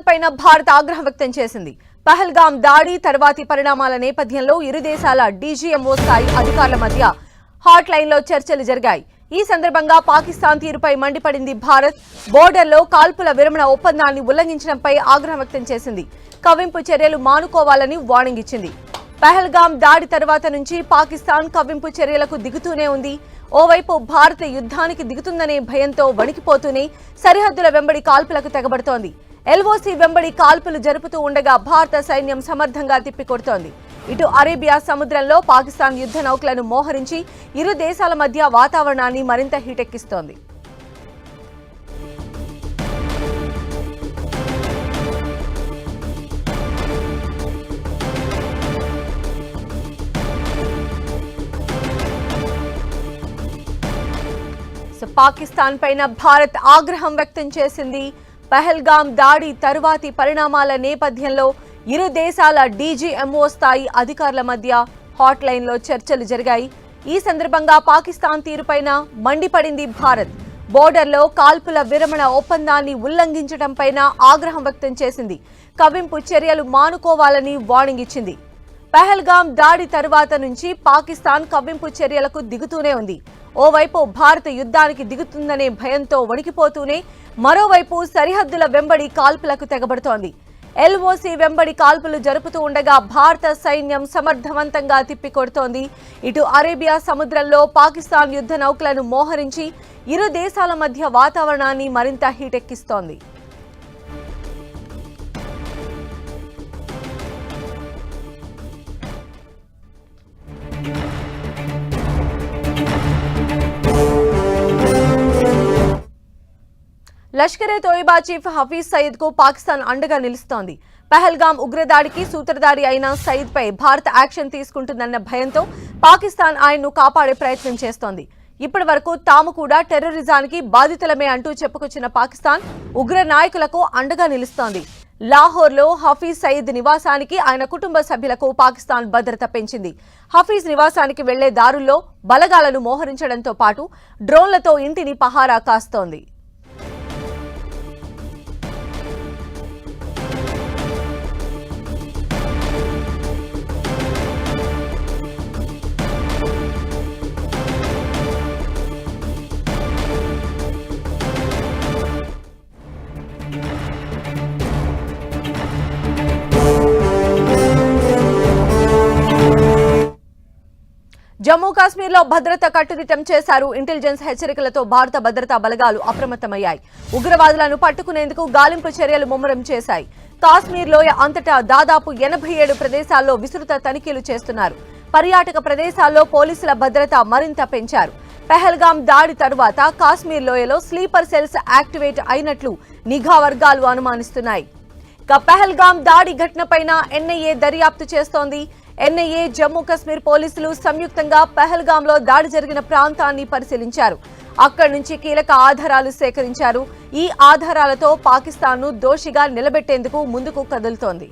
పైన భారత్ ఆగ్రహం వ్యక్తం చేసింది. పహల్గాం దాడి తర్వాతి పరిణామాల నేపథ్యంలో ఇరు దేశాల డీజీఎంఓ స్థాయి అధికారుల మధ్య హాట్ లైన్లో చర్చలు జరిగాయి. ఈ సందర్భంగా పాకిస్తాన్ తీరుపై మండిపడింది భారత్. బోర్డర్లో కాల్పుల విరమణ ఒప్పందాన్ని ఉల్లంఘించడంపై ఆగ్రహం వ్యక్తం చేసింది. కవ్వింపు చర్యలు మానుకోవాలని వార్నింగ్ ఇచ్చింది. పహల్గాం దాడి తర్వాత నుంచి పాకిస్తాన్ కవ్వింపు చర్యలకు దిగుతూనే ఉంది. ఓవైపు భారత్ యుద్ధానికి దిగుతుందనే భయంతో వణికిపోతూనే సరిహద్దుల వెంబడి కాల్పులకు తెగబడుతోంది. ఎల్ఓసీ వెంబడి కాల్పులు జరుపుతూ ఉండగా భారత సైన్యం సమర్థంగా తిప్పికొడుతోంది. ఇటు అరేబియా సముద్రంలో పాకిస్తాన్ యుద్ధ నౌకలను మోహరించి ఇరు దేశాల మధ్య వాతావరణాన్ని మరింత హీటెక్కిస్తోంది. పాకిస్తాన్ పైన భారత్ ఆగ్రహం వ్యక్తం చేసింది. పహల్గాం దాడి తరువాతి పరిణామాల నేపథ్యంలో ఇరు దేశాల డీజీఎంఓ స్థాయి అధికారుల మధ్య హాట్ లైన్లో చర్చలు జరిగాయి. ఈ సందర్భంగా పాకిస్తాన్ తీరుపైన మండిపడింది భారత్. బోర్డర్లో కాల్పుల విరమణ ఒప్పందాన్ని ఉల్లంఘించడంపైన ఆగ్రహం వ్యక్తం చేసింది. కవ్వింపు చర్యలు మానుకోవాలని వార్నింగ్ ఇచ్చింది. పహల్గాం దాడి తరువాత నుంచి పాకిస్తాన్ కవ్వింపు చర్యలకు దిగుతూనే ఉంది. ఓవైపు భారత యుద్ధానికి దిగుతుందనే భయంతో వణికిపోతూనే మరోవైపు సరిహద్దుల వెంబడి కాల్పులకు తెగబడుతోంది. ఎల్ఓసీ వెంబడి కాల్పులు జరుపుతూ ఉండగా భారత సైన్యం సమర్థవంతంగా తిప్పికొడుతోంది. ఇటు అరేబియా సముద్రంలో పాకిస్తాన్ యుద్ధ నౌకలను మోహరించి ఇరు దేశాల మధ్య వాతావరణాన్ని మరింత హీటెక్కిస్తోంది. లష్కరే తోయిబా చీఫ్ హఫీజ్ సయీద్ కు పాకిస్తాన్ అండగా నిలుస్తోంది. పహల్గాం ఉగ్రదాడికి సూత్రధారి అయిన సయీద్ పై భారత్ యాక్షన్ తీసుకుంటుందన్న భయంతో పాకిస్తాన్ ఆయన్ను కాపాడే ప్రయత్నం చేస్తోంది. ఇప్పటి వరకు తాము కూడా టెర్రరిజానికి బాధితులమే అంటూ చెప్పుకొచ్చిన పాకిస్తాన్ ఉగ్ర నాయకులకు అండగా నిలుస్తోంది. లాహోర్లో హఫీజ్ సయీద్ నివాసానికి ఆయన కుటుంబ సభ్యులకు పాకిస్తాన్ భద్రత పెంచింది. హఫీజ్ నివాసానికి వెళ్లే దారుల్లో బలగాలను మోహరించడంతో పాటు డ్రోన్లతో ఇంటిని పహారా కాస్తోంది. జమ్మూ కాశ్మీర్లో భద్రత కట్టుదిట్టం చేశారు. ఇంటెలిజెన్స్ హెచ్చరికలతో భారత భద్రతా బలగాలు అప్రమత్తమయ్యాయి. ఉగ్రవాదులను పట్టుకునేందుకు గాలింపు చర్యలు ముమ్మరం చేశాయి. కాశ్మీర్ లోయ అంతటా దాదాపు 87 ప్రదేశాల్లో విస్తృత తనిఖీలు చేస్తున్నారు. పర్యాటక ప్రదేశాల్లో పోలీసుల భద్రత మరింత పెంచారు. పహల్గాం దాడి తరువాత కాశ్మీర్ లోయలో స్లీపర్ సెల్స్ యాక్టివేట్ అయినట్లు నిఘా వర్గాలు అనుమానిస్తున్నాయి. ఇక పహల్గాం దాడి ఘటనపైన ఎన్ఐఏ దర్యాప్తు చేస్తోంది. ఎన్ఐఏ, జమ్మూ కశ్మీర్ పోలీసులు సంయుక్తంగా పహల్గాంలో దాడి జరిగిన ప్రాంతాన్ని పరిశీలించారు. అక్కడి నుంచి కీలక ఆధారాలు సేకరించారు. ఈ ఆధారాలతో పాకిస్తాన్ను దోషిగా నిలబెట్టేందుకు ముందుకు కదులుతోంది.